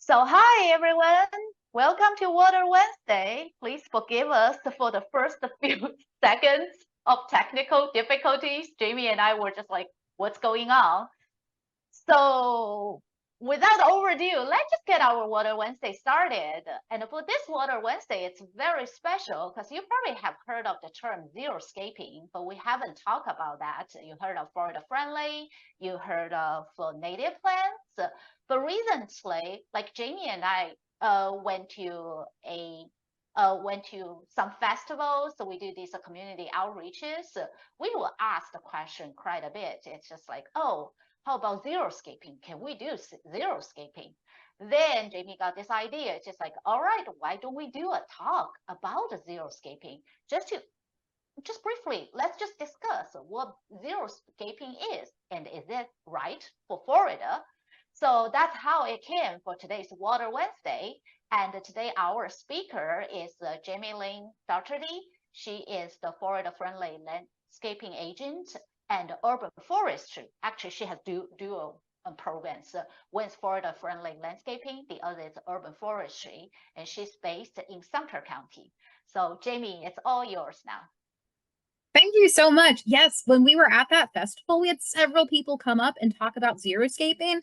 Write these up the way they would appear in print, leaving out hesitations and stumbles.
So hi everyone, welcome to Water Wednesday. Please forgive us for the first few seconds of technical difficulties. Jamie and I were just like, what's going on? So without overdue, let's just get our Water Wednesday started. And for this Water Wednesday, it's very special because you probably have heard of the term xeriscaping, but we haven't talked about that. You heard of Florida friendly, you heard of native plants, but recently, like Jamie and I went to some festivals. So we do these community outreaches. We will ask the question quite a bit. It's just like, oh, how about xeriscaping? Can we do xeriscaping? Then Jamie got this idea. It's just like, all right, why don't we do a talk about xeriscaping? Just briefly, let's just discuss what xeriscaping is and is it right for Florida? So that's how it came for today's Water Wednesday. And today our speaker is Jamielyn Daugherty. She is the Florida Friendly Landscaping Agent and Urban Forestry. Actually, she has dual programs. One's Florida Friendly Landscaping, the other is Urban Forestry, and she's based in Sumter County. So Jamie, it's all yours now. Thank you so much. Yes, when we were at that festival, we had several people come up and talk about xeriscaping.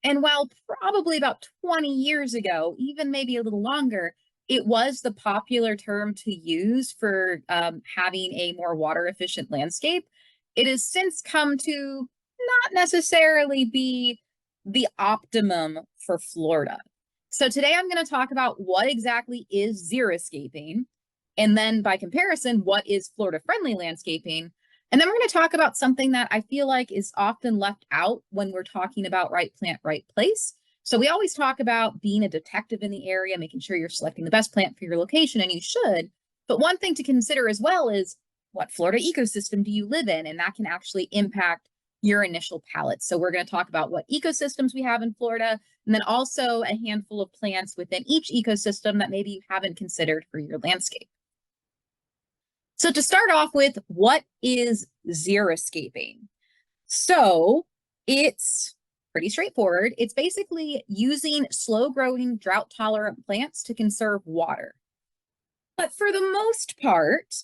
And while probably about 20 years ago, even maybe a little longer, it was the popular term to use for having a more water efficient landscape, it has since come to not necessarily be the optimum for Florida. So today I'm going to talk about what exactly is xeriscaping, and then by comparison, what is Florida friendly landscaping? And then we're going to talk about something that I feel like is often left out when we're talking about right plant, right place. So we always talk about being a detective in the area, making sure you're selecting the best plant for your location, and you should. But one thing to consider as well is what Florida ecosystem do you live in? And that can actually impact your initial palette. So we're going to talk about what ecosystems we have in Florida, and then also a handful of plants within each ecosystem that maybe you haven't considered for your landscape. So to start off with, what is xeriscaping? So it's pretty straightforward. It's basically using slow-growing, drought-tolerant plants to conserve water. But for the most part,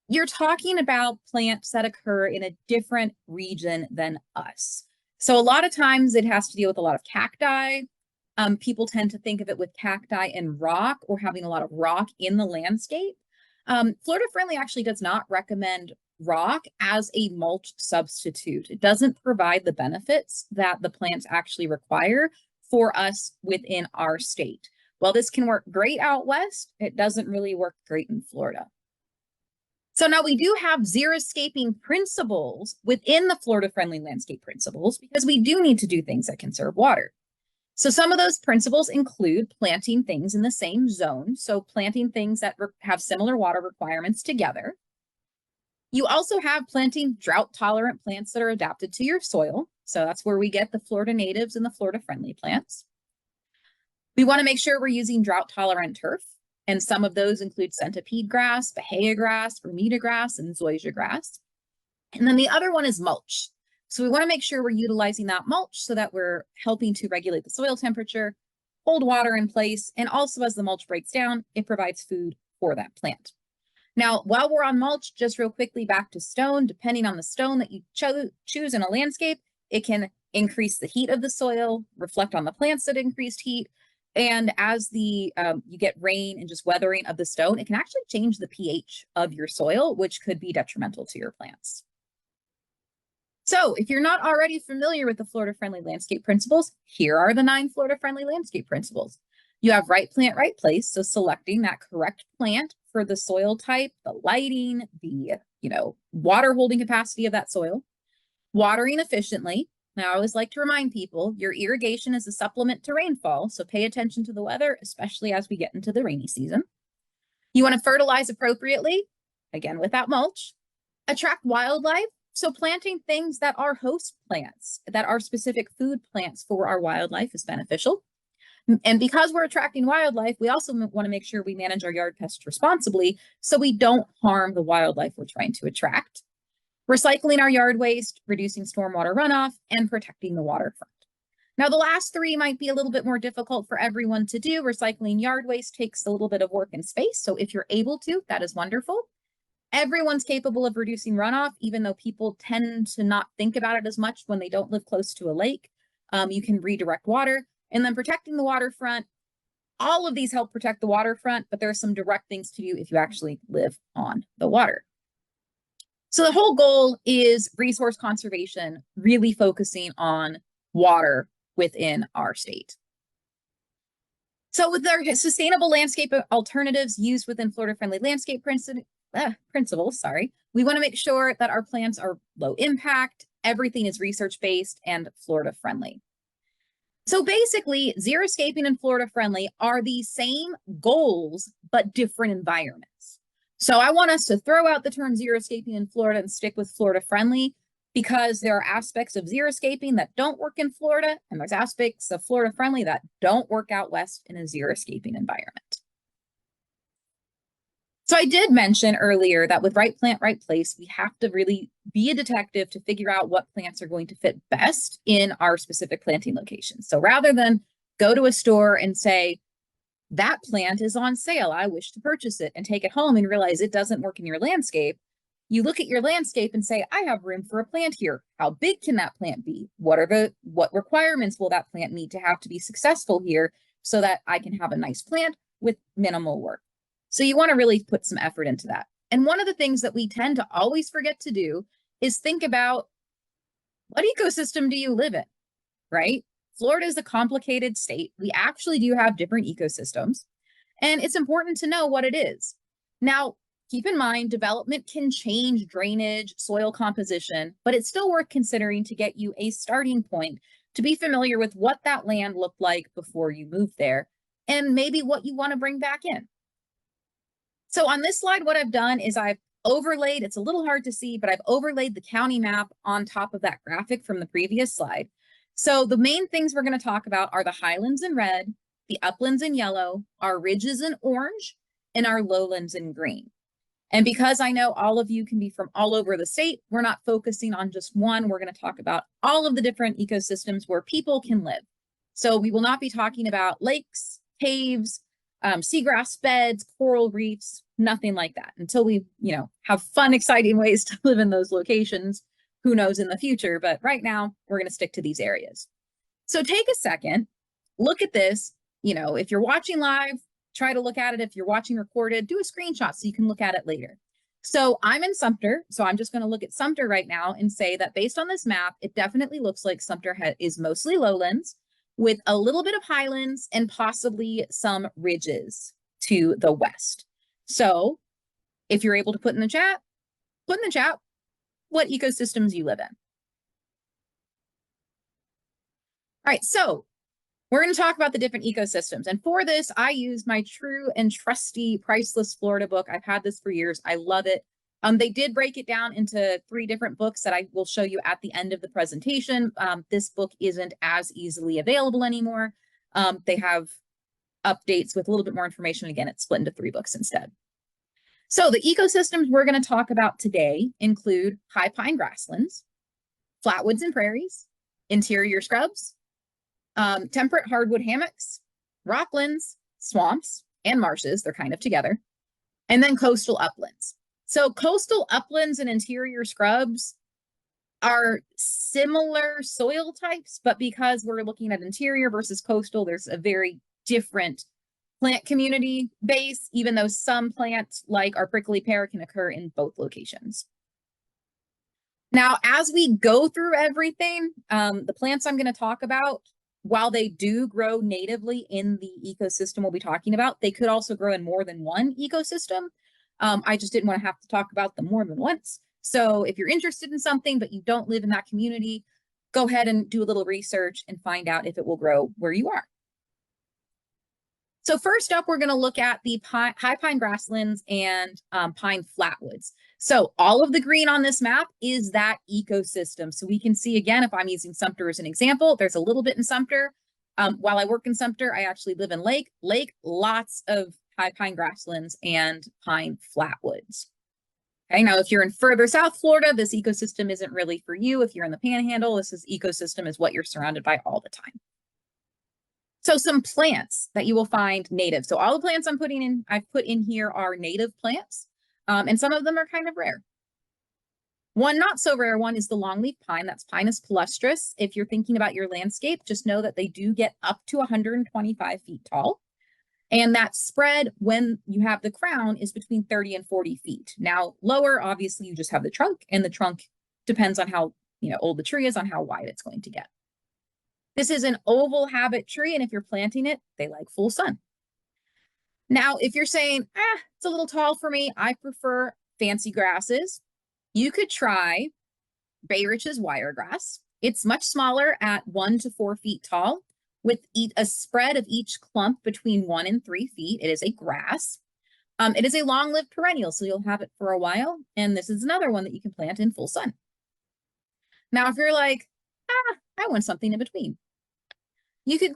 you're talking about plants that occur in a different region than us. So a lot of times it has to deal with a lot of cacti. People tend to think of it with cacti and rock, or having a lot of rock in the landscape. Florida Friendly actually does not recommend rock as a mulch substitute. It doesn't provide the benefits that the plants actually require for us within our state. While this can work great out west, it doesn't really work great in Florida. So now we do have xeriscaping principles within the Florida Friendly Landscape Principles, because we do need to do things that conserve water. So some of those principles include planting things in the same zone. So planting things that have similar water requirements together. You also have planting drought-tolerant plants that are adapted to your soil. So that's where we get the Florida natives and the Florida friendly plants. We want to make sure we're using drought-tolerant turf. And some of those include centipede grass, bahia grass, Bermuda grass, and zoysia grass. And then the other one is mulch. So we want to make sure we're utilizing that mulch so that we're helping to regulate the soil temperature, hold water in place, and also as the mulch breaks down, it provides food for that plant. Now, while we're on mulch, just real quickly back to stone, depending on the stone that you choose in a landscape, it can increase the heat of the soil, reflect on the plants that increased heat, and as you get rain and just weathering of the stone, it can actually change the pH of your soil, which could be detrimental to your plants. So if you're not already familiar with the Florida Friendly Landscape Principles, here are the 9 Florida Friendly Landscape Principles. You have right plant, right place. So selecting that correct plant for the soil type, the lighting, the water holding capacity of that soil. Watering efficiently. Now I always like to remind people, your irrigation is a supplement to rainfall. So pay attention to the weather, especially as we get into the rainy season. You want to fertilize appropriately, again, without mulch. Attract wildlife. So planting things that are host plants, that are specific food plants for our wildlife is beneficial. And because we're attracting wildlife, we also want to make sure we manage our yard pests responsibly so we don't harm the wildlife we're trying to attract. Recycling our yard waste, reducing stormwater runoff, and protecting the waterfront. Now, the last three might be a little bit more difficult for everyone to do. Recycling yard waste takes a little bit of work and space. So if you're able to, that is wonderful. Everyone's capable of reducing runoff, even though people tend to not think about it as much when they don't live close to a lake. You can redirect water, and then protecting the waterfront. All of these help protect the waterfront, but there are some direct things to do if you actually live on the water. So the whole goal is resource conservation, really focusing on water within our state. So with our sustainable landscape alternatives used within Florida-friendly landscape principles, we want to make sure that our plants are low impact, everything is research-based, and Florida-friendly. So basically, xeriscaping and Florida-friendly are the same goals, but different environments. So I want us to throw out the term xeriscaping in Florida and stick with Florida-friendly, because there are aspects of xeriscaping that don't work in Florida, and there's aspects of Florida-friendly that don't work out west in a xeriscaping environment. So I did mention earlier that with right plant, right place, we have to really be a detective to figure out what plants are going to fit best in our specific planting location. So rather than go to a store and say, that plant is on sale, I wish to purchase it, and take it home and realize it doesn't work in your landscape, you look at your landscape and say, I have room for a plant here. How big can that plant be? What requirements will that plant need to have to be successful here so that I can have a nice plant with minimal work? So you want to really put some effort into that. And one of the things that we tend to always forget to do is think about, what ecosystem do you live in, right? Florida is a complicated state. We actually do have different ecosystems, and it's important to know what it is. Now, keep in mind, development can change drainage, soil composition, but it's still worth considering to get you a starting point to be familiar with what that land looked like before you moved there, and maybe what you want to bring back in. So on this slide, what I've done is I've overlaid, it's a little hard to see, but I've overlaid the county map on top of that graphic from the previous slide. So the main things we're going to talk about are the highlands in red, the uplands in yellow, our ridges in orange, and our lowlands in green. And because I know all of you can be from all over the state, we're not focusing on just one. We're going to talk about all of the different ecosystems where people can live. So we will not be talking about lakes, caves, seagrass beds, coral reefs, nothing like that until we, have fun, exciting ways to live in those locations. Who knows in the future, but right now we're going to stick to these areas. So take a second, look at this. If you're watching live, try to look at it. If you're watching recorded, do a screenshot so you can look at it later. So I'm in Sumter, so I'm just going to look at Sumter right now and say that based on this map, it definitely looks like Sumter is mostly lowlands with a little bit of highlands and possibly some ridges to the west. So if you're able to put in the chat what ecosystems you live in. All right, so we're going to talk about the different ecosystems. And for this, I use my true and trusty Priceless Florida book. I've had this for years. I love it. They did break it down into 3 different books that I will show you at the end of the presentation. This book isn't as easily available anymore. They have updates with a little bit more information. Again, it's split into 3 books instead. So the ecosystems we're going to talk about today include high pine grasslands, flatwoods and prairies, interior scrubs, temperate hardwood hammocks, rocklands, swamps, and marshes. They're kind of together. And then coastal uplands. So coastal uplands and interior scrubs are similar soil types, but because we're looking at interior versus coastal, there's a very different plant community base, even though some plants like our prickly pear can occur in both locations. Now, as we go through everything, the plants I'm going to talk about, while they do grow natively in the ecosystem we'll be talking about, they could also grow in more than one ecosystem. I just didn't want to have to talk about them more than once. So if you're interested in something, but you don't live in that community, go ahead and do a little research and find out if it will grow where you are. So first up, we're going to look at the high pine grasslands and pine flatwoods. So all of the green on this map is that ecosystem. So we can see, again, if I'm using Sumter as an example, there's a little bit in Sumter. While I work in Sumter, I actually live in Lake, lots of high pine grasslands and pine flatwoods. Okay, now if you're in further South Florida, this ecosystem isn't really for you. If you're in the Panhandle, ecosystem is what you're surrounded by all the time. So some plants that you will find native. So all the plants I've put in here are native plants, and some of them are kind of rare. One not so rare one is the longleaf pine. That's Pinus palustris. If you're thinking about your landscape, just know that they do get up to 125 feet tall. And that spread when you have the crown is between 30 and 40 feet. Now, lower, obviously, you just have the trunk, and the trunk depends on how old the tree is, on how wide it's going to get. This is an oval habit tree, and if you're planting it, they like full sun. Now, if you're saying, it's a little tall for me, I prefer fancy grasses, you could try Bay Rich's wiregrass. It's much smaller at 1 to 4 feet tall, with a spread of each clump between 1 and 3 feet. It is a grass. It is a long-lived perennial, so you'll have it for a while. And this is another one that you can plant in full sun. Now, if you're like, I want something in between, you could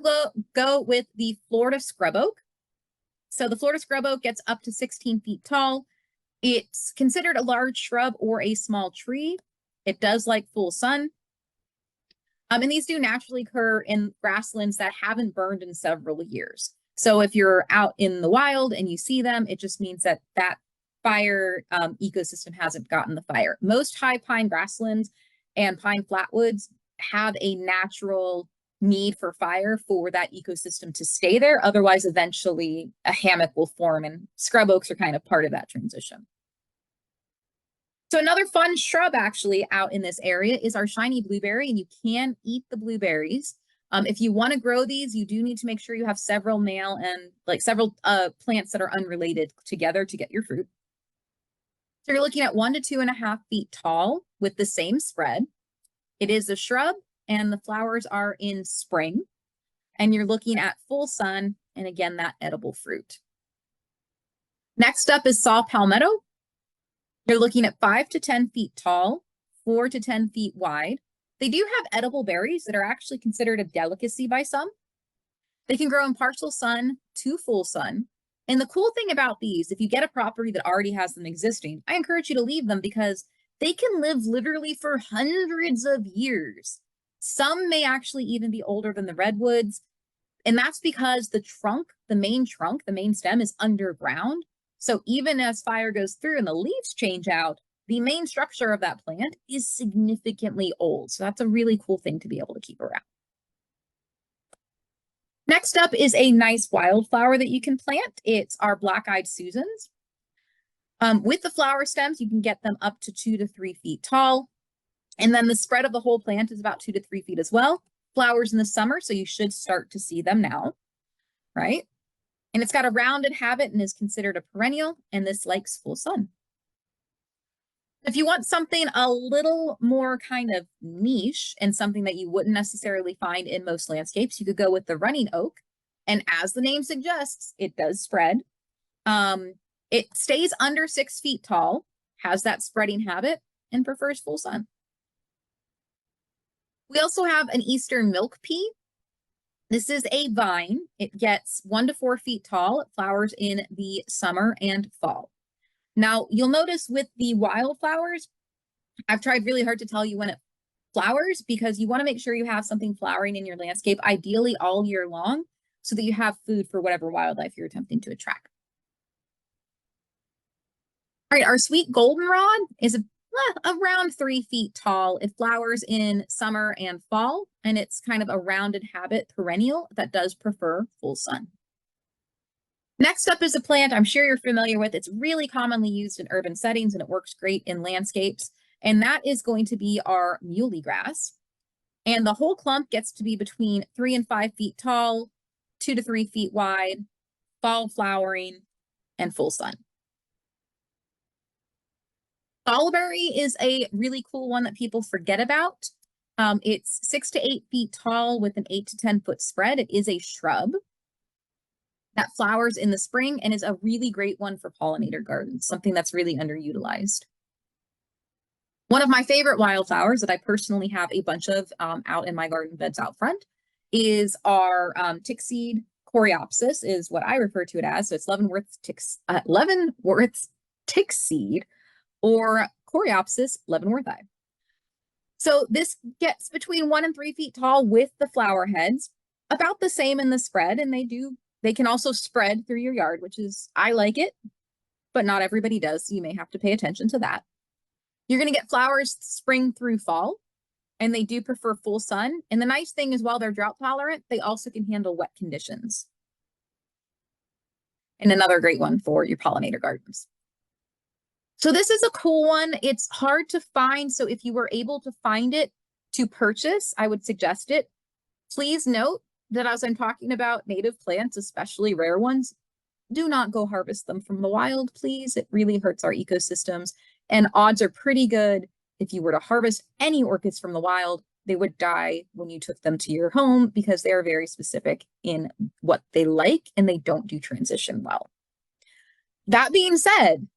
go with the Florida scrub oak. So the Florida scrub oak gets up to 16 feet tall. It's considered a large shrub or a small tree. It does like full sun. And these do naturally occur in grasslands that haven't burned in several years. So if you're out in the wild and you see them, it just means that that fire ecosystem hasn't gotten the fire. Most high pine grasslands and pine flatwoods have a natural need for fire for that ecosystem to stay there. Otherwise, eventually a hammock will form, and scrub oaks are kind of part of that transition. So another fun shrub actually out in this area is our shiny blueberry, and you can eat the blueberries. If you want to grow these, you do need to make sure you have several male and several plants that are unrelated together to get your fruit. So you're looking at 1 to 2.5 feet tall with the same spread. It is a shrub, and the flowers are in spring, and you're looking at full sun, and again, that edible fruit. Next up is saw palmetto. You're looking at 5 to 10 feet tall, 4 to 10 feet wide. They do have edible berries that are actually considered a delicacy by some. They can grow in partial sun to full sun. And the cool thing about these, if you get a property that already has them existing, I encourage you to leave them because they can live literally for hundreds of years. Some may actually even be older than the redwoods. And that's because the main stem is underground. So even as fire goes through and the leaves change out, the main structure of that plant is significantly old. So that's a really cool thing to be able to keep around. Next up is a nice wildflower that you can plant. It's our black-eyed Susans. With the flower stems, you can get them up to 2 to 3 feet tall. And then the spread of the whole plant is about 2 to 3 feet as well. Flowers in the summer, so you should start to see them now, right? And it's got a rounded habit and is considered a perennial, and this likes full sun. If you want something a little more kind of niche and something that you wouldn't necessarily find in most landscapes, you could go with the running oak. And as the name suggests, it does spread. It stays under 6 feet tall, has that spreading habit, and prefers full sun. We also have an eastern milk pea. This is a vine. It gets 1 to 4 feet tall. It flowers in the summer and fall. Now, you'll notice with the wildflowers, I've tried really hard to tell you when it flowers because you want to make sure you have something flowering in your landscape, ideally all year long, so that you have food for whatever wildlife you're attempting to attract. All right, our sweet goldenrod is around 3 feet tall. It flowers in summer and fall, and it's kind of a rounded habit perennial that does prefer full sun. Next up is a plant I'm sure you're familiar with. It's really commonly used in urban settings, and it works great in landscapes, and that is going to be our muley grass. And the whole clump gets to be between 3 and 5 feet tall, 2 to 3 feet wide, fall flowering, and full sun. Strawberry is a really cool one that people forget about. It's 6 to 8 feet tall with an 8 to 10 foot spread. It is a shrub that flowers in the spring and is a really great one for pollinator gardens, something that's really underutilized. One of my favorite wildflowers that I personally have a bunch of out in my garden beds out front is our tickseed coreopsis, is what I refer to it as. So it's Leavenworth's tickseed, or Coreopsis leavenworthi. So this gets between 1 and 3 feet tall with the flower heads. about the same in the spread, and they can also spread through your yard, which is, I like it, but not everybody does. So you may have to pay attention to that. You're going to get flowers spring through fall, and they do prefer full sun. And the nice thing is, while they're drought tolerant, they also can handle wet conditions. And another great one for your pollinator gardens. So this is a cool one. It's hard to find. So if you were able to find it to purchase, I would suggest it. Please note that as I'm talking about native plants, especially rare ones, do not go harvest them from the wild, please. It really hurts our ecosystems. And odds are pretty good if you were to harvest any orchids from the wild, they would die when you took them to your home because they are very specific in what they like and they don't do transition well. That being said,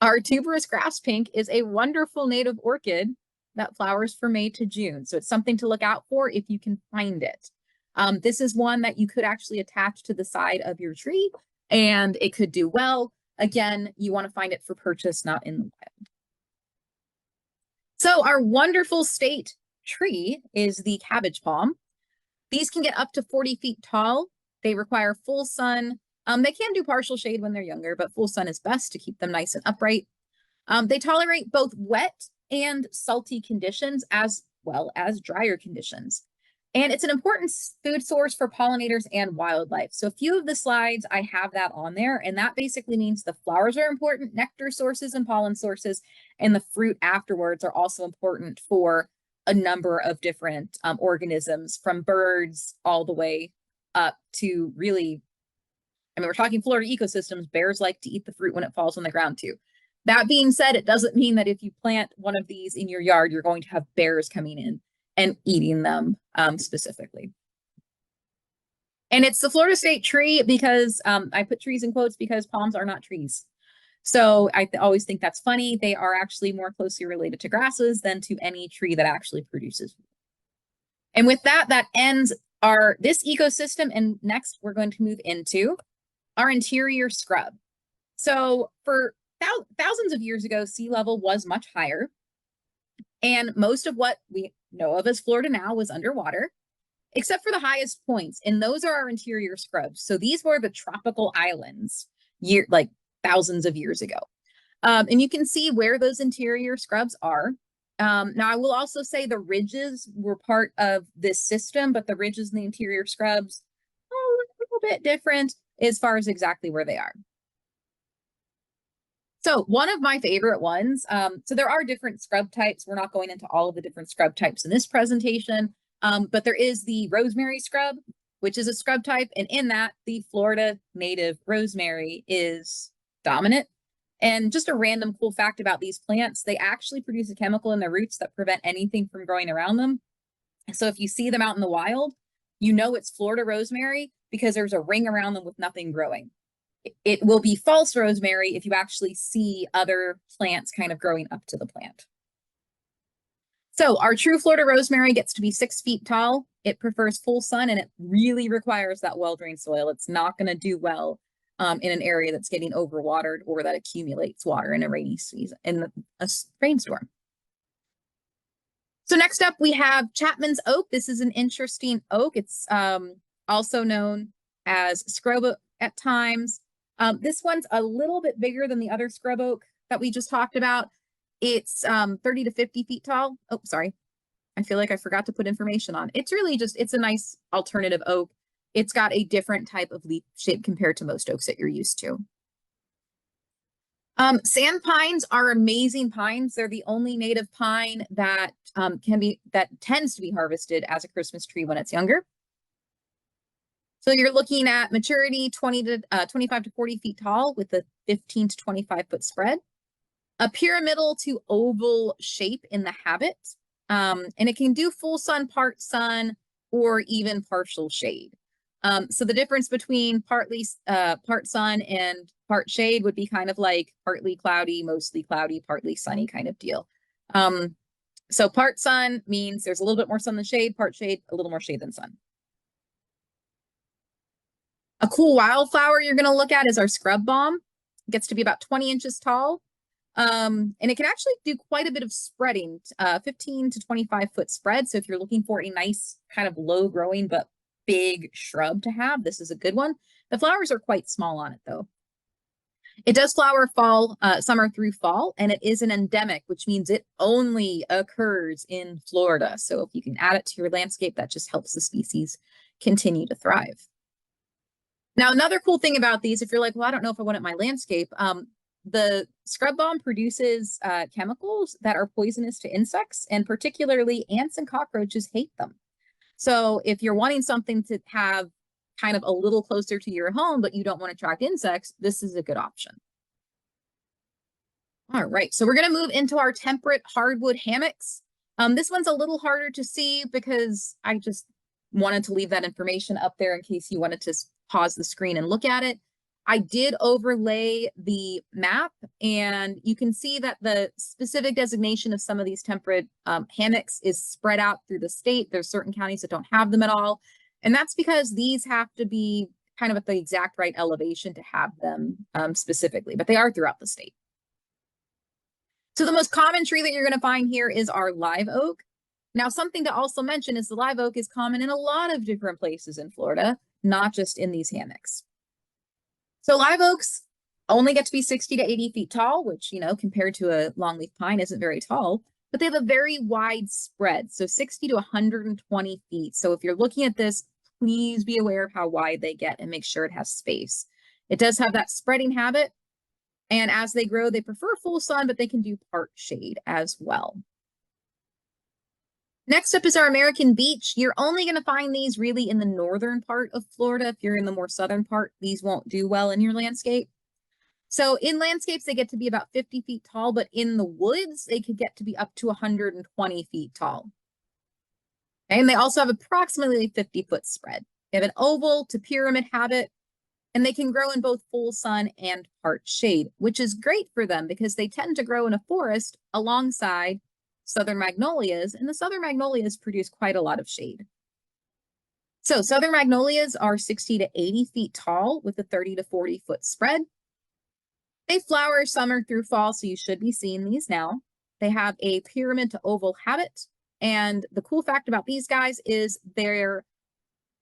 our tuberous grass pink is a wonderful native orchid that flowers from May to June. So it's something to look out for if you can find it. This is one that you could actually attach to the side of your tree and it could do well. Again, you want to find it for purchase, not in the wild. So our wonderful state tree is the cabbage palm. These can get up to 40 feet tall. They require full sun. They can do partial shade when they're younger, but full sun is best to keep them nice and upright. They tolerate both wet and salty conditions as well as drier conditions. And it's an important food source for pollinators and wildlife. So a few of the slides, I have that on there, and that basically means the flowers are important, nectar sources and pollen sources, and the fruit afterwards are also important for a number of different organisms, from birds all the way up to really, I mean, we're talking Florida ecosystems, bears like to eat the fruit when it falls on the ground too. That being said, it doesn't mean that if you plant one of these in your yard, you're going to have bears coming in and eating them specifically. And it's the Florida state tree because I put trees in quotes because palms are not trees. So I always think that's funny. They are actually more closely related to grasses than to any tree that actually produces. And with that, that ends this ecosystem. And next we're going to move into our interior scrub. So for thousands of years ago, sea level was much higher. And most of what we know of as Florida now was underwater, except for the highest points. And those are our interior scrubs. So these were the tropical islands like thousands of years ago. And you can see where those interior scrubs are. Now, I will also say the ridges were part of this system, but the ridges and the interior scrubs are a little bit different as far as exactly where they are. So one of my favorite ones, so there are different scrub types. We're not going into all of the different scrub types in this presentation, but there is the rosemary scrub, which is a scrub type. And in that, the Florida native rosemary is dominant. And just a random cool fact about these plants, they actually produce a chemical in their roots that prevent anything from growing around them. So if you see them out in the wild, you know it's Florida rosemary because there's a ring around them with nothing growing. It will be false rosemary if you actually see other plants kind of growing up to the plant. So our true Florida rosemary gets to be 6 feet tall. It prefers full sun and it really requires that well-drained soil. It's not going to do well in an area that's getting overwatered or that accumulates water in a rainy season, in a rainstorm. So next up we have Chapman's oak. This is an interesting oak. It's also known as scrub oak at times. This one's a little bit bigger than the other scrub oak that we just talked about. It's 30 to 50 feet tall. Oh, sorry. I feel like I forgot to put information on. It's really just, it's a nice alternative oak. It's got a different type of leaf shape compared to most oaks that you're used to. Sand pines are amazing pines. They're the only native pine that tends to be harvested as a Christmas tree when it's younger. So you're looking at maturity 25 to 40 feet tall with a 15 to 25 foot spread, a pyramidal to oval shape in the habit. And it can do full sun, part sun, or even partial shade. So the difference between part sun and part shade would be kind of like partly cloudy, mostly cloudy, partly sunny kind of deal. So part sun means there's a little bit more sun than shade, part shade, a little more shade than sun. A cool wildflower you're going to look at is our scrub balm. It gets to be about 20 inches tall. And it can actually do quite a bit of spreading, 15 to 25 foot spread. So if you're looking for a nice kind of low growing but big shrub to have. This is a good one. The flowers are quite small on it though. It does flower summer through fall, and it is an endemic, which means it only occurs in Florida. So if you can add it to your landscape, that just helps the species continue to thrive. Now, another cool thing about these, if you're like, well, I don't know if I want it in my landscape, the scrub balm produces chemicals that are poisonous to insects, and particularly ants and cockroaches hate them. So if you're wanting something to have kind of a little closer to your home, but you don't want to attract insects, this is a good option. All right, so we're going to move into our temperate hardwood hammocks. This one's a little harder to see because I just wanted to leave that information up there in case you wanted to pause the screen and look at it. I did overlay the map, and you can see that the specific designation of some of these temperate hammocks is spread out through the state. There's certain counties that don't have them at all. And that's because these have to be kind of at the exact right elevation to have them specifically, but they are throughout the state. So the most common tree that you're going to find here is our live oak. Now, something to also mention is the live oak is common in a lot of different places in Florida, not just in these hammocks. So live oaks only get to be 60 to 80 feet tall, which, you know, compared to a longleaf pine isn't very tall, but they have a very wide spread. So 60 to 120 feet. So if you're looking at this, please be aware of how wide they get and make sure it has space. It does have that spreading habit. And as they grow, they prefer full sun, but they can do part shade as well. Next up is our American beech. You're only going to find these really in the northern part of Florida. If you're in the more southern part, these won't do well in your landscape. So in landscapes, they get to be about 50 feet tall, but in the woods, they could get to be up to 120 feet tall. Okay, and they also have approximately a 50-foot spread. They have an oval to pyramid habit, and they can grow in both full sun and part shade, which is great for them because they tend to grow in a forest alongside southern magnolias, and the southern magnolias produce quite a lot of shade. So southern magnolias are 60 to 80 feet tall with a 30 to 40-foot spread. They flower summer through fall, so you should be seeing these now. They have a pyramid to oval habit, and the cool fact about these guys is their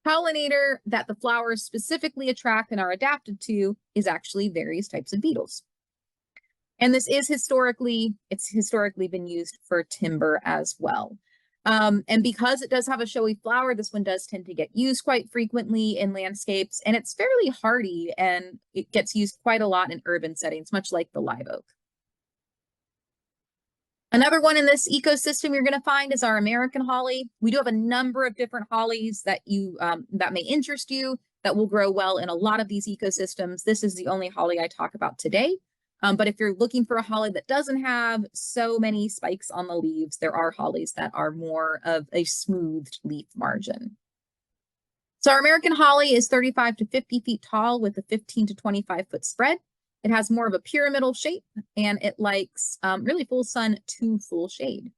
pollinator that the flowers specifically attract and are adapted to is actually various types of beetles. And this is historically been used for timber as well. And because it does have a showy flower, this one does tend to get used quite frequently in landscapes, and it's fairly hardy and it gets used quite a lot in urban settings, much like the live oak. Another one in this ecosystem you're going to find is our American holly. We do have a number of different hollies that that may interest you that will grow well in a lot of these ecosystems. This is the only holly I talk about today. But if you're looking for a holly that doesn't have so many spikes on the leaves, there are hollies that are more of a smoothed leaf margin. So our American holly is 35 to 50 feet tall with a 15 to 25-foot spread. It has more of a pyramidal shape, and it likes really full sun to full shade.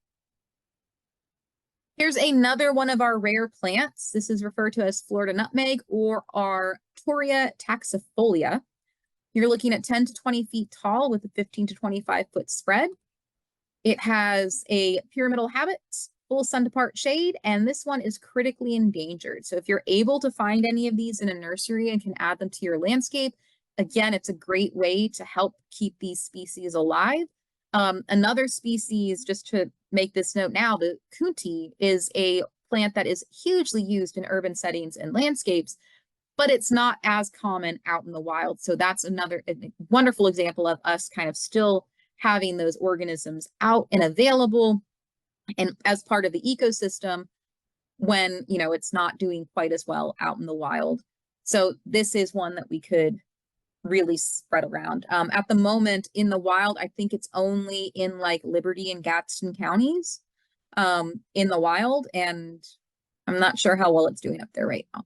Here's another one of our rare plants. This is referred to as Florida nutmeg or our Toria taxifolia. You're looking at 10 to 20 feet tall with a 15 to 25-foot spread. It has a pyramidal habit, full sun to part shade, and this one is critically endangered. So if you're able to find any of these in a nursery and can add them to your landscape, again, it's a great way to help keep these species alive. Another species, just to make this note now, the kunti is a plant that is hugely used in urban settings and landscapes, but it's not as common out in the wild. So that's another wonderful example of us kind of still having those organisms out and available and as part of the ecosystem when, you know, it's not doing quite as well out in the wild. So this is one that we could really spread around. At the moment in the wild, I think it's only in like Liberty and Gadsden counties in the wild, and I'm not sure how well it's doing up there right now.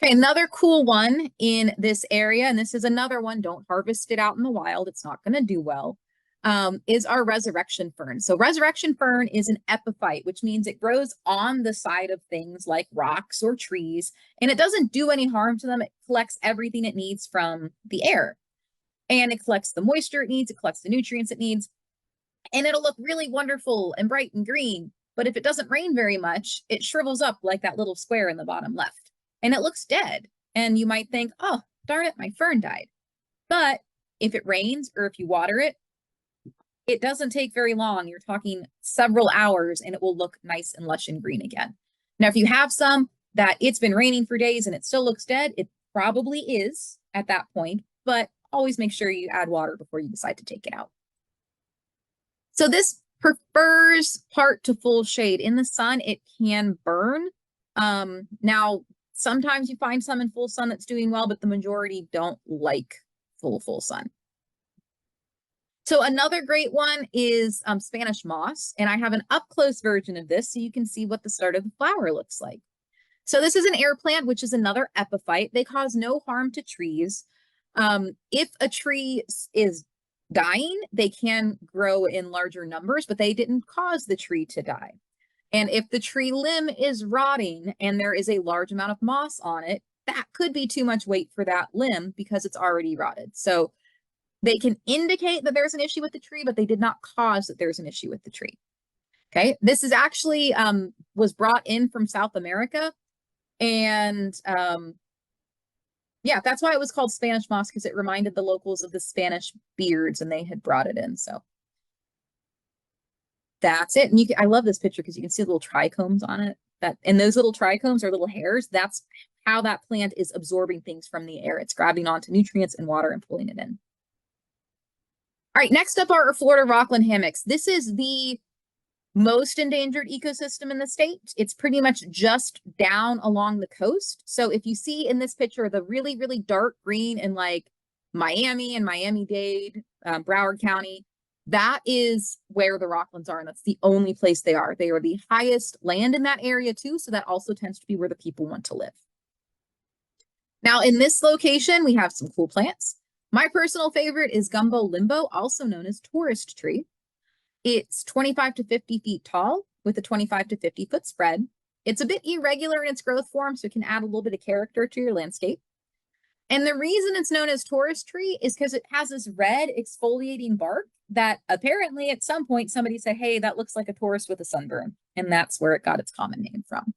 Okay, another cool one in this area, and this is another one, don't harvest it out in the wild, it's not going to do well, is our resurrection fern. So resurrection fern is an epiphyte, which means it grows on the side of things like rocks or trees, and it doesn't do any harm to them. It collects everything it needs from the air, and it collects the moisture it needs, it collects the nutrients it needs, and it'll look really wonderful and bright and green. But if it doesn't rain very much, it shrivels up like that little square in the bottom left, and it looks dead. And you might think, oh, darn it, my fern died. But if it rains or if you water it, it doesn't take very long. You're talking several hours and it will look nice and lush and green again. Now, if you have some that it's been raining for days and it still looks dead, it probably is at that point, but always make sure you add water before you decide to take it out. So this prefers part to full shade. In the sun, it can burn. Now, sometimes you find some in full sun that's doing well, but the majority don't like full sun. So another great one is Spanish moss, and I have an up-close version of this so you can see what the start of the flower looks like. So this is an air plant, which is another epiphyte. They cause no harm to trees. If a tree is dying, they can grow in larger numbers, but they didn't cause the tree to die. And if the tree limb is rotting and there is a large amount of moss on it, that could be too much weight for that limb because it's already rotted. So they can indicate that there's an issue with the tree, but they did not cause that there's an issue with the tree. Okay, this is actually was brought in from South America. And yeah, that's why it was called Spanish moss, because it reminded the locals of the Spanish beards and they had brought it in. So that's it. And you can, I love this picture because you can see little trichomes on it. And those little trichomes are little hairs. That's how that plant is absorbing things from the air. It's grabbing onto nutrients and water and pulling it in. All right, next up are our Florida Rockland hammocks. This is the most endangered ecosystem in the state. It's pretty much just down along the coast. So if you see in this picture, the really, really dark green in like Miami and Miami-Dade, Broward County, that is where the Rocklands are. And that's the only place they are. They are the highest land in that area too. So that also tends to be where the people want to live. Now in this location, we have some cool plants. My personal favorite is Gumbo limbo, also known as tourist tree. It's 25 to 50 feet tall with a 25 to 50 foot spread. It's a bit irregular in its growth form, so it can add a little bit of character to your landscape. And the reason it's known as tourist tree is because it has this red exfoliating bark that apparently at some point somebody said, hey, that looks like a tourist with a sunburn. And that's where it got its common name from.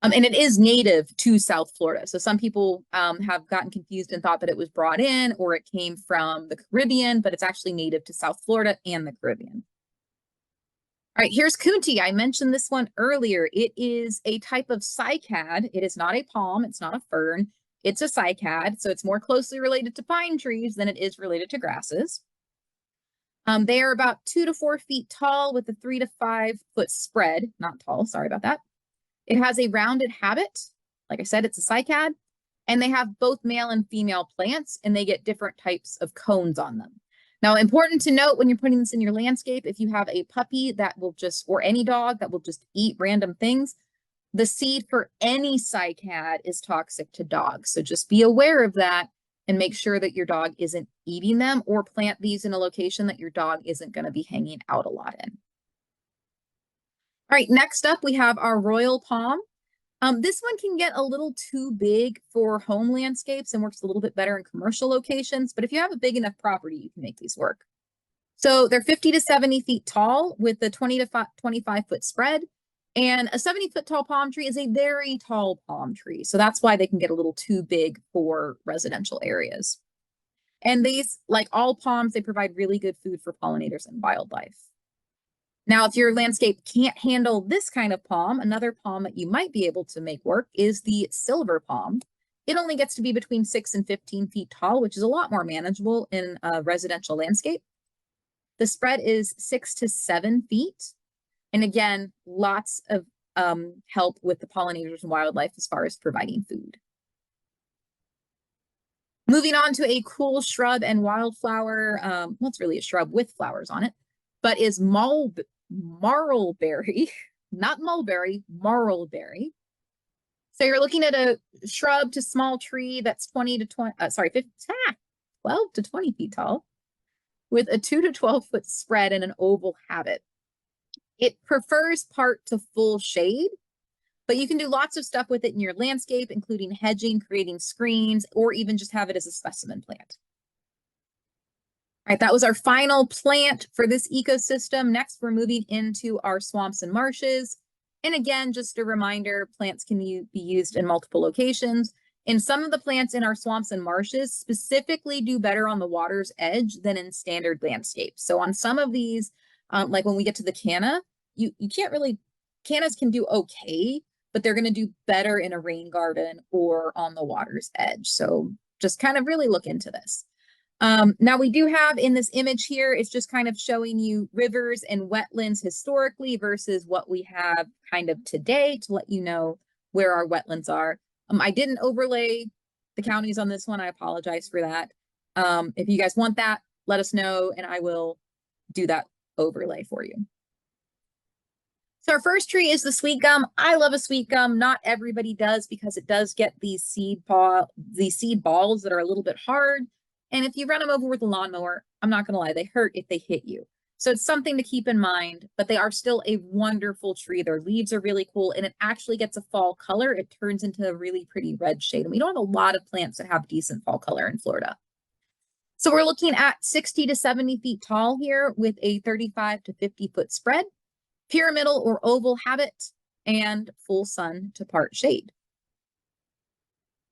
And it is native to South Florida. So some people have gotten confused and thought that it was brought in or it came from the Caribbean, but it's actually native to South Florida and the Caribbean. All right, here's Coontie. I mentioned this one earlier. It is a type of cycad. It is not a palm. It's not a fern. It's a cycad. So it's more closely related to pine trees than it is related to grasses. They are about 2 to 4 feet tall with a 3 to 5 foot spread. Not tall, sorry about that. It has a rounded habit. Like I said, it's a cycad, and they have both male and female plants, and they get different types of cones on them. Now, important to note when you're putting this in your landscape, if you have a puppy that will just, or any dog that will just eat random things, the seed for any cycad is toxic to dogs. So just be aware of that and make sure that your dog isn't eating them, or plant these in a location that your dog isn't going to be hanging out a lot in. All right, next up, we have our royal palm. This one can get a little too big for home landscapes and works a little bit better in commercial locations. But if you have a big enough property, you can make these work. So they're 50 to 70 feet tall with a 20 to 25 foot spread. And a 70 foot tall palm tree is a very tall palm tree. So that's why they can get a little too big for residential areas. And these, like all palms, they provide really good food for pollinators and wildlife. Now, if your landscape can't handle this kind of palm, another palm that you might be able to make work is the silver palm. It only gets to be between 6 and 15 feet tall, which is a lot more manageable in a residential landscape. The spread is 6 to 7 feet. And again, lots of help with the pollinators and wildlife as far as providing food. Moving on to a cool shrub and wildflower, well, it's really a shrub with flowers on it, but is marlberry, not mulberry, marlberry. So you're looking at a shrub to small tree that's 12 to 20 feet tall with a 2 to 12 foot spread and an oval habit. It prefers part to full shade, but you can do lots of stuff with it in your landscape, including hedging, creating screens, or even just have it as a specimen plant. All right, that was our final plant for this ecosystem. Next, we're moving into our swamps and marshes. And again, just a reminder, plants can be used in multiple locations. And some of the plants in our swamps and marshes specifically do better on the water's edge than in standard landscapes. So on some of these, like when we get to the canna, you can't really, cannas can do okay, but they're going to do better in a rain garden or on the water's edge. So just kind of really look into this. Now we do have in this image here, it's just kind of showing you rivers and wetlands historically versus what we have kind of today to let you know where our wetlands are. I didn't overlay the counties on this one. I apologize for that. If you guys want that, let us know and I will do that overlay for you. So our first tree is the sweet gum. I love a sweet gum. Not everybody does because it does get these seed balls that are a little bit hard. And if you run them over with a lawnmower, I'm not going to lie, they hurt if they hit you. So it's something to keep in mind, but they are still a wonderful tree. Their leaves are really cool and it actually gets a fall color. It turns into a really pretty red shade. And we don't have a lot of plants that have decent fall color in Florida. So we're looking at 60 to 70 feet tall here with a 35 to 50 foot spread, pyramidal or oval habit, and full sun to part shade.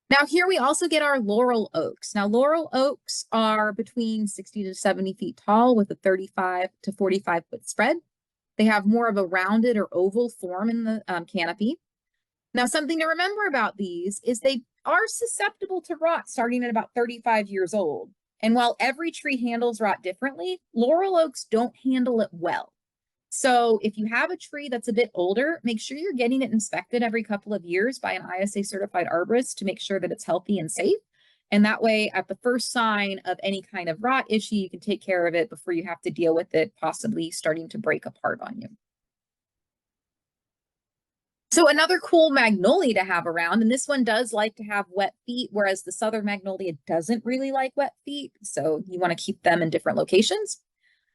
Now here we also get our laurel oaks. Now laurel oaks are between 60 to 70 feet tall with a 35 to 45 foot spread. They have more of a rounded or oval form in the canopy. Now something to remember about these is they are susceptible to rot starting at about 35 years old. And while every tree handles rot differently, laurel oaks don't handle it well. So if you have a tree that's a bit older, make sure you're getting it inspected every couple of years by an ISA certified arborist to make sure that it's healthy and safe. And that way, at the first sign of any kind of rot issue, you can take care of it before you have to deal with it possibly starting to break apart on you. So another cool magnolia to have around, and this one does like to have wet feet, whereas the southern magnolia doesn't really like wet feet. So you want to keep them in different locations,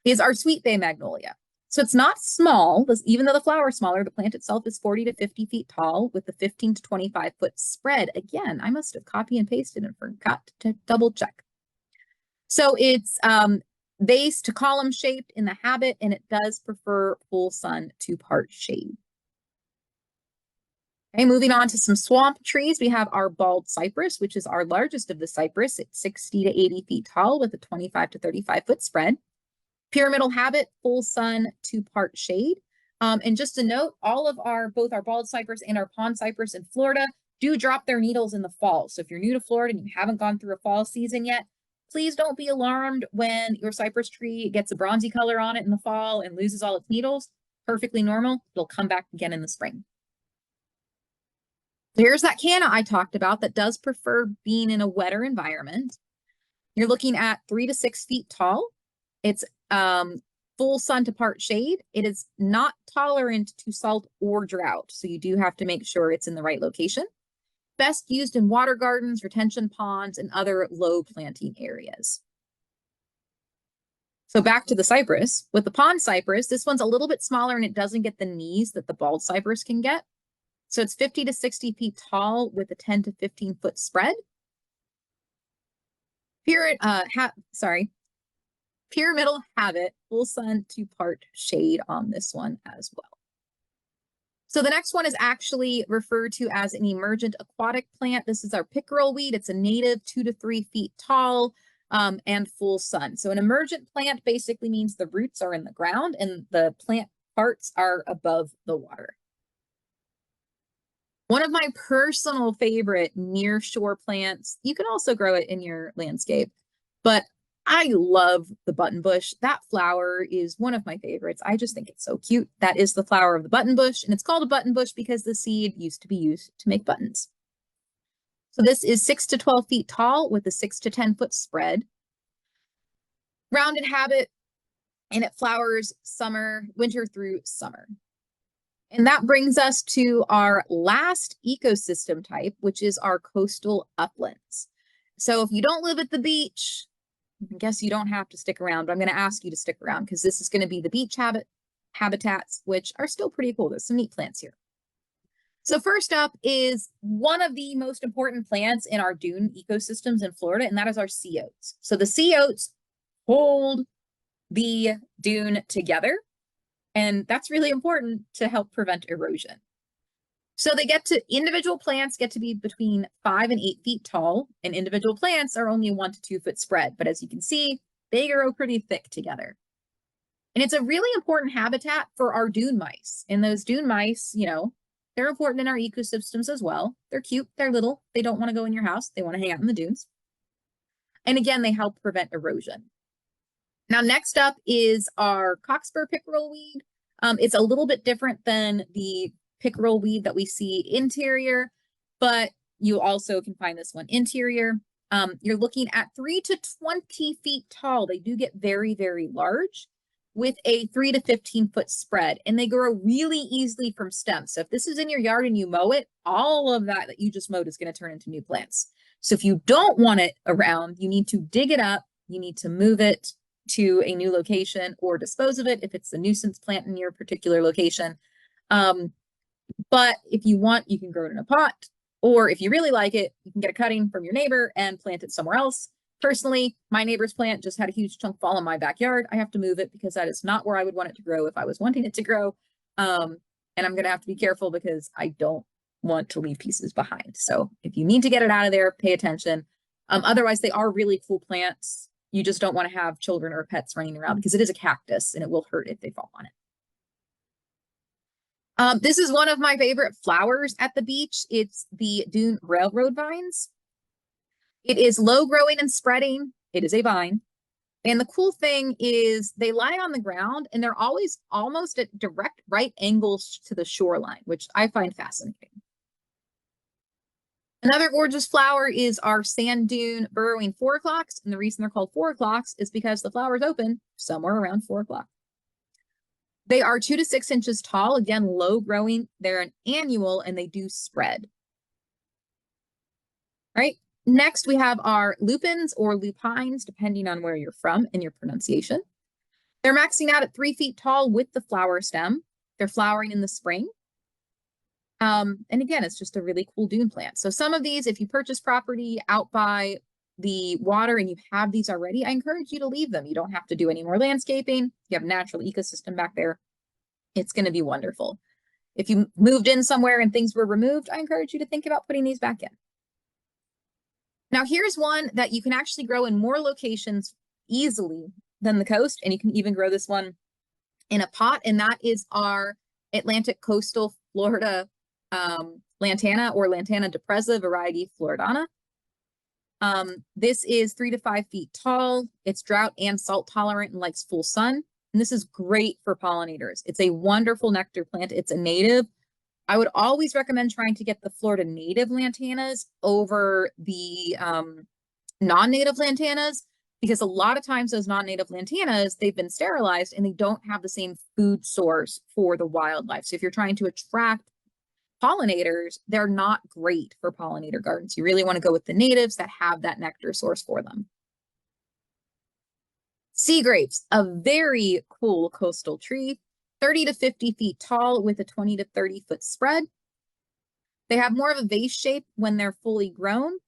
is our sweet bay magnolia. So it's not small, even though the flower is smaller, the plant itself is 40 to 50 feet tall with a 15 to 25 foot spread. Again, I must have copy and pasted and forgot to double check. So it's base to column shaped in the habit, and it does prefer full sun to part shade. Okay, moving on to some swamp trees, we have our bald cypress, which is our largest of the cypress. It's 60 to 80 feet tall with a 25 to 35 foot spread. Pyramidal habit, full sun to part shade. And just a note, all of both our bald cypress and our pond cypress in Florida do drop their needles in the fall. So if you're new to Florida and you haven't gone through a fall season yet, please don't be alarmed when your cypress tree gets a bronzy color on it in the fall and loses all its needles. Perfectly normal. It'll come back again in the spring. Here's that canna I talked about that does prefer being in a wetter environment. You're looking at 3 to 6 feet tall. It's full sun to part shade. It is not tolerant to salt or drought, so you do have to make sure it's in the right location. Best used in water gardens, retention ponds, and other low planting areas. So back to the cypress. With the pond cypress, this one's a little bit smaller and it doesn't get the knees that the bald cypress can get. So it's 50 to 60 feet tall with a 10 to 15 foot spread. Pyramidal habit, full sun to part shade on this one as well. So the next one is actually referred to as an emergent aquatic plant. This is our pickerel weed. It's a native 2 to 3 feet tall and full sun. So an emergent plant basically means the roots are in the ground and the plant parts are above the water. One of my personal favorite near shore plants, you can also grow it in your landscape, but I love the buttonbush. That flower is one of my favorites. I just think it's so cute. That is the flower of the buttonbush, and it's called a buttonbush because the seed used to be used to make buttons. So this is 6 to 12 feet tall with a 6 to 10 foot spread. Rounded habit, and it flowers winter through summer. And that brings us to our last ecosystem type, which is our coastal uplands. So if you don't live at the beach, I guess you don't have to stick around, but I'm going to ask you to stick around because this is going to be the beach habitats, which are still pretty cool. There's some neat plants here. So first up is one of the most important plants in our dune ecosystems in Florida, and that is our sea oats. So the sea oats, hold the dune together. And that's really important to help prevent erosion. So individual plants get to be between 5 and 8 feet tall, and individual plants are only 1 to 2 foot spread. But as you can see, they grow pretty thick together. And it's a really important habitat for our dune mice. And those dune mice, you know, they're important in our ecosystems as well. They're cute, they're little, they don't want to go in your house, they want to hang out in the dunes. And again, they help prevent erosion. Now, next up is our cockspur pickerel weed. It's a little bit different than the pickerel weed that we see interior, but you also can find this one interior. You're looking at 3 to 20 feet tall. They do get very, very large with a 3 to 15 foot spread, and they grow really easily from stems. So if this is in your yard and you mow it, all of that you just mowed is going to turn into new plants. So if you don't want it around, you need to dig it up, you need to move it to a new location or dispose of it if it's a nuisance plant in your particular location. But if you want, you can grow it in a pot, or if you really like it, you can get a cutting from your neighbor and plant it somewhere else. Personally, my neighbor's plant just had a huge chunk fall in my backyard. I have to move it because that is not where I would want it to grow if I was wanting it to grow. And I'm going to have to be careful because I don't want to leave pieces behind. So if you need to get it out of there, pay attention. Otherwise, they are really cool plants. You just don't want to have children or pets running around because it is a cactus and it will hurt if they fall on it. This is one of my favorite flowers at the beach. It's the dune railroad vines. It is low growing and spreading. It is a vine. And the cool thing is they lie on the ground and they're always almost at direct right angles to the shoreline, which I find fascinating. Another gorgeous flower is our sand dune burrowing 4 o'clocks. And the reason they're called 4 o'clocks is because the flowers open somewhere around 4 o'clock. They are 2 to 6 inches tall, again, low growing. They're an annual and they do spread. All right. Next, we have our lupins or lupines, depending on where you're from and your pronunciation. They're maxing out at 3 feet tall with the flower stem. They're flowering in the spring. And again, it's just a really cool dune plant. So some of these, if you purchase property out by the water and you have these already, I encourage you to leave them. You don't have to do any more landscaping. You have a natural ecosystem back there. It's going to be wonderful. If you moved in somewhere and things were removed, I encourage you to think about putting these back in. Now, here's one that you can actually grow in more locations easily than the coast, and you can even grow this one in a pot, and that is our Atlantic coastal Florida lantana or Lantana depressa variety floridana. This is 3 to 5 feet tall. It's drought and salt tolerant and likes full sun. And this is great for pollinators. It's a wonderful nectar plant. It's a native. I would always recommend trying to get the Florida native lantanas over the non-native lantanas, because a lot of times those non-native lantanas, they've been sterilized and they don't have the same food source for the wildlife. So if you're trying to attract pollinators, they're not great for pollinator gardens. You really want to go with the natives that have that nectar source for them. Sea grapes, a very cool coastal tree, 30 to 50 feet tall with a 20 to 30 foot spread. They have more of a vase shape when they're fully grown.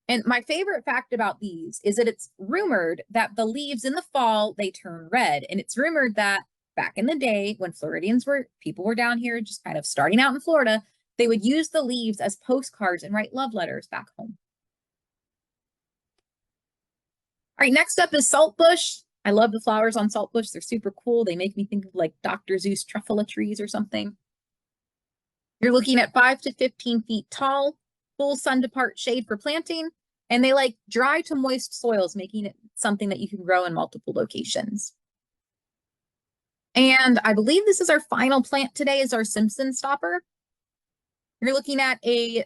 And my favorite fact about these is that it's rumored that the leaves in the fall, they turn red. And it's rumored that back in the day when people were down here just kind of starting out in Florida, they would use the leaves as postcards and write love letters back home. All right, next up is saltbush. I love the flowers on saltbush. They're super cool. They make me think of like Dr. Seuss truffula trees or something. You're looking at 5 to 15 feet tall, full sun to part shade for planting, and they like dry to moist soils, making it something that you can grow in multiple locations. And I believe this is our final plant today, is our Simpson stopper. You're looking at a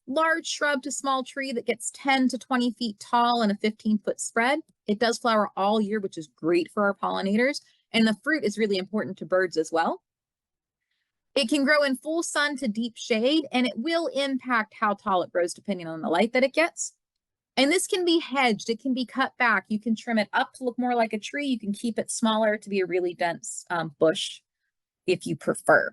large shrub to small tree that gets 10 to 20 feet tall and a 15-foot spread. It does flower all year, which is great for our pollinators. And the fruit is really important to birds as well. It can grow in full sun to deep shade, and it will impact how tall it grows depending on the light that it gets. And this can be hedged. It can be cut back. You can trim it up to look more like a tree. You can keep it smaller to be a really dense bush if you prefer.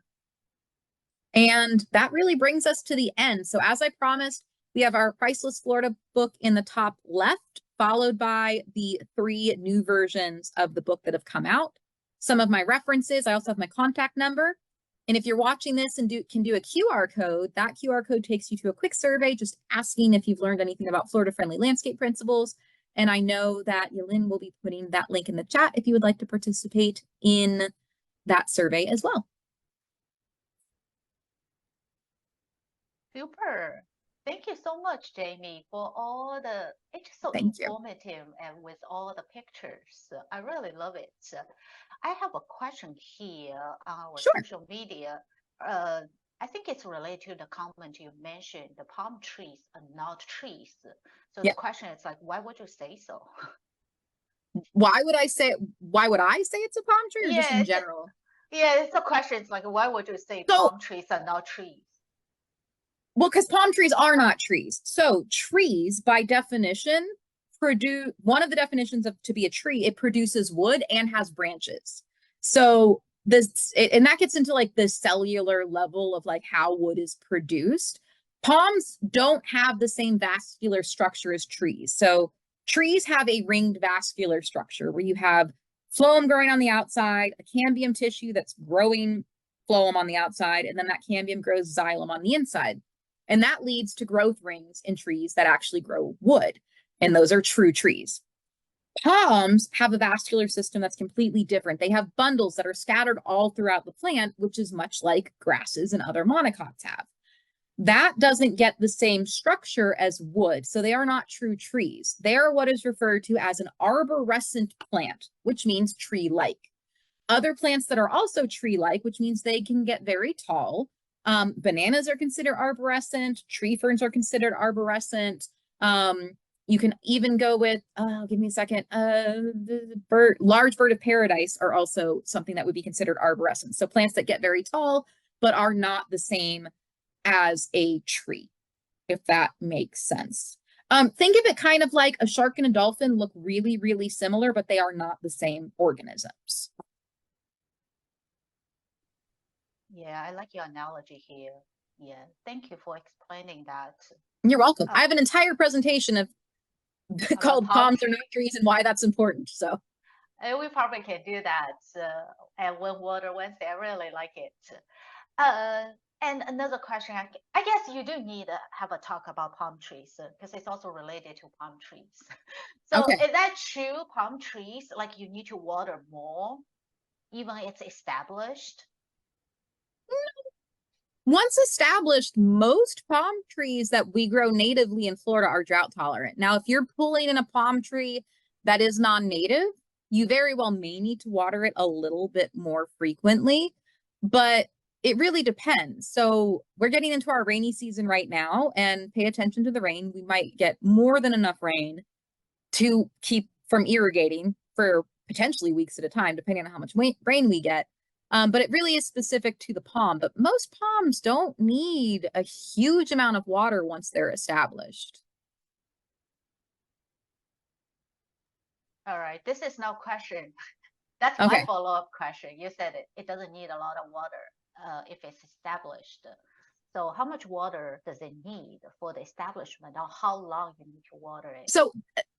And that really brings us to the end. So as I promised, we have our Priceless Florida book in the top left followed by the 3 new versions of the book that have come out. Some of my references, I also have my contact number. And if you're watching this and can do a QR code, that QR code takes you to a quick survey just asking if you've learned anything about Florida-friendly landscape principles. And I know that Jamielyn will be putting that link in the chat if you would like to participate in that survey as well. Super. Thank you so much, Jamie, for all the, it's just so Thank you. informative and with all the pictures. I really love it. I have a question here on our Sure. social media. I think it's related to the comment you mentioned, the palm trees are not trees. So Yeah. the question is like, why would you say so? Why would I say it's a palm tree, or just in general? Yeah, it's a question. It's like, why would you say palm trees are not trees? Well, because palm trees are not trees. So trees, by definition, produce, one of the definitions of to be a tree, it produces wood and has branches. So and that gets into like the cellular level of like how wood is produced. Palms don't have the same vascular structure as trees. So trees have a ringed vascular structure where you have phloem growing on the outside, a cambium tissue that's growing phloem on the outside, and then that cambium grows xylem on the inside. And that leads to growth rings in trees that actually grow wood. And those are true trees. Palms have a vascular system that's completely different. They have bundles that are scattered all throughout the plant, which is much like grasses and other monocots have. That doesn't get the same structure as wood. So they are not true trees. They are what is referred to as an arborescent plant, which means tree-like. Other plants that are also tree-like, which means they can get very tall. Bananas are considered arborescent. Tree ferns are considered arborescent. You can even go with, give me a second, large bird of paradise are also something that would be considered arborescent. So plants that get very tall, but are not the same as a tree, if that makes sense. Think of it kind of like a shark and a dolphin look really, really similar, but they are not the same organisms. Yeah, I like your analogy here. Yeah, thank you for explaining that. You're welcome. I have an entire presentation of called palms are not trees and why that's important. So we probably can do that at One Water Wednesday. I really like it. And another question, I guess you do need to have a talk about palm trees because it's also related to palm trees. So okay. Is that true? Palm trees, like you need to water more, even it's established? Once established, most palm trees that we grow natively in Florida are drought tolerant. Now, if you're pulling in a palm tree that is non-native, you very well may need to water it a little bit more frequently, but it really depends. So we're getting into our rainy season right now, and pay attention to the rain. We might get more than enough rain to keep from irrigating for potentially weeks at a time, depending on how much rain we get. But it really is specific to the palm. But most palms don't need a huge amount of water once they're established. All right, this is no question. That's okay. My follow-up question. You said it doesn't need a lot of water if it's established. So how much water does it need for the establishment, or how long you need to water it? So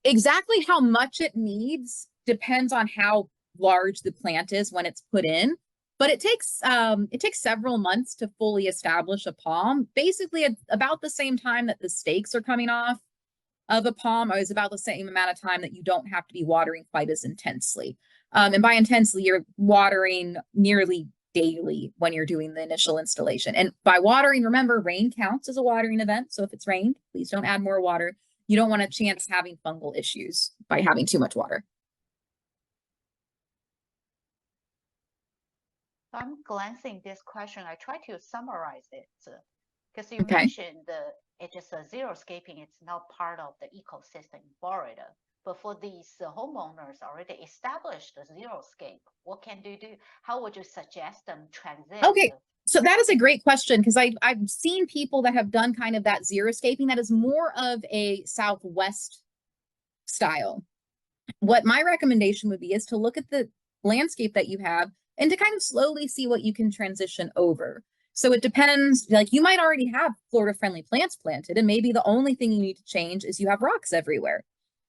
exactly how much it needs depends on how large the plant is when it's put in. But it takes several months to fully establish a palm. Basically, it's about the same time that the stakes are coming off of a palm, is about the same amount of time that you don't have to be watering quite as intensely. And by intensely, you're watering nearly daily when you're doing the initial installation. And by watering, remember, rain counts as a watering event. So if it's rained, please don't add more water. You don't want a chance having fungal issues by having too much water. I'm glancing this question. I try to summarize it because you mentioned it's just a xeriscaping. It's not part of the ecosystem in Florida. But for these homeowners already established the xeriscape, what can they do? How would you suggest them transit? Okay, so that is a great question, because I've seen people that have done kind of that xeriscaping that is more of a Southwest style. What my recommendation would be is to look at the landscape that you have and to kind of slowly see what you can transition over. So it depends, like you might already have Florida friendly plants planted, and maybe the only thing you need to change is you have rocks everywhere.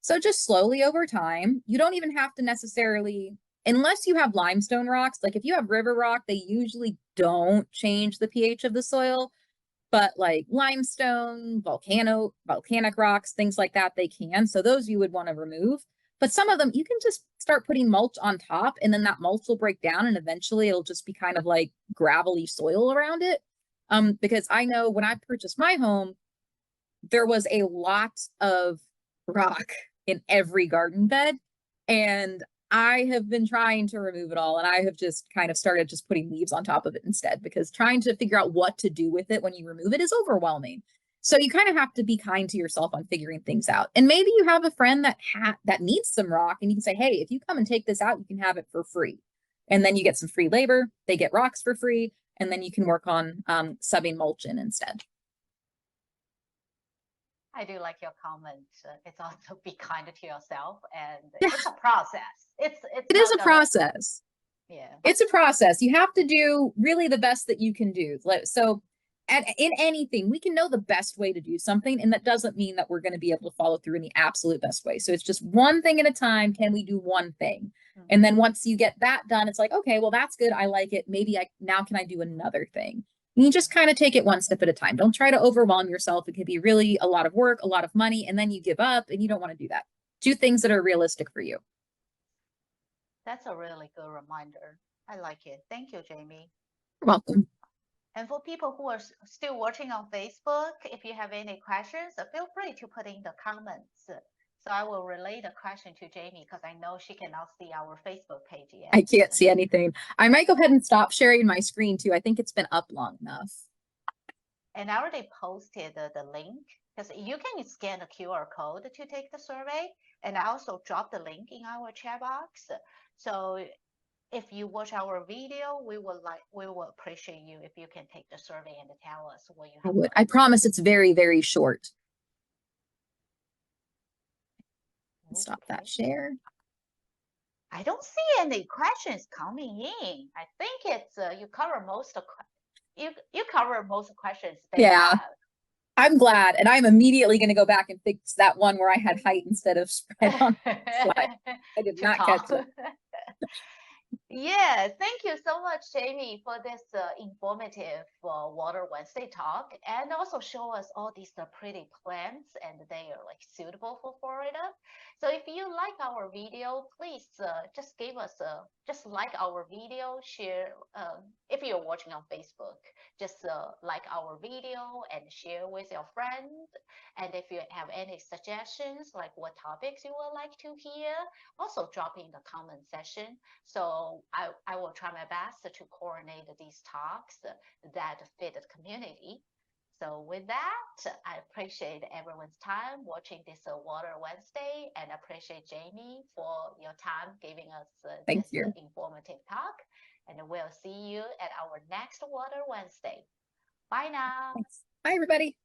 So just slowly over time, you don't even have to necessarily, unless you have limestone rocks, like if you have river rock, they usually don't change the pH of the soil. But like limestone, volcanic rocks, things like that, they can. So those you would want to remove. But some of them, you can just start putting mulch on top, and then that mulch will break down, and eventually it'll just be kind of like gravelly soil around it. Because I know when I purchased my home, there was a lot of rock in every garden bed, and I have been trying to remove it all, and I have just kind of started just putting leaves on top of it instead, because trying to figure out what to do with it when you remove it is overwhelming. So you kind of have to be kind to yourself on figuring things out. And maybe you have a friend that needs some rock, and you can say, hey, if you come and take this out, you can have it for free. And then you get some free labor, they get rocks for free, and then you can work on subbing mulch in instead. I do like your comments. It's also be kind to yourself, and Yeah. it's a process. It is a process. Yeah. It's a process. You have to do really the best that you can do. So in anything, we can know the best way to do something, and that doesn't mean that we're going to be able to follow through in the absolute best way. So it's just one thing at a time. Can we do one thing? Mm-hmm. And then once you get that done, it's like, okay, well, that's good. I like it. Maybe now can I do another thing? And you just kind of take it one step at a time. Don't try to overwhelm yourself. It could be really a lot of work, a lot of money, and then you give up, and you don't want to do that. Do things that are realistic for you. That's a really good reminder. I like it. Thank you, Jamie. You're welcome. And for people who are still watching on Facebook, if you have any questions, feel free to put in the comments. So I will relay the question to Jamie, because I know she cannot see our Facebook page yet. I can't see anything. I might go ahead and stop sharing my screen too. I think it's been up long enough. And I already posted the link, because you can scan the QR code to take the survey. And I also dropped the link in our chat box. So if you watch our video, we will appreciate you if you can take the survey and tell us what you have. I promise it's very, very short. Stop that share. I don't see any questions coming in. I think it's you cover most of you cover most questions. Yeah, I'm glad, and I'm immediately going to go back and fix that one where I had height instead of spread on the slide. I did not catch it. Yeah, thank you so much, Jamie, for this informative Water Wednesday talk, and also show us all these pretty plants, and they are like suitable for Florida. So if you like our video, please just give us just like our video, share. If you're watching on Facebook, just like our video and share with your friends. And if you have any suggestions, like what topics you would like to hear, also drop in the comment section. So I will try my best to coordinate these talks that fit the community. So with that, I appreciate everyone's time watching this Water Wednesday, and appreciate Jamie for your time giving us this informative talk. And we'll see you at our next Water Wednesday. Bye now. Thanks. Bye, everybody.